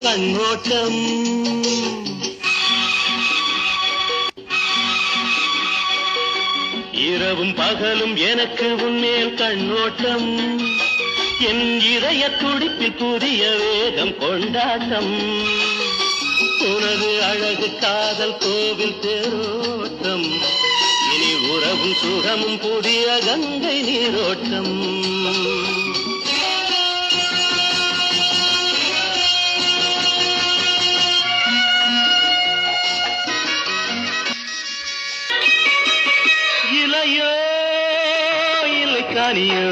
கண்ணோட்டம் இரவும் பகலும் எனக்கு உன்மேல் கண்ணோட்டம் என் இதய துடிப்பில் புதிய வேகம் கொண்டாட்டம் உனது அழகு காதல் கோவில் தேரோட்டம் இனி உறவும் சுகமும் புதிய கங்கை நீரோட்டம் இலையோ இல்லை காணியோ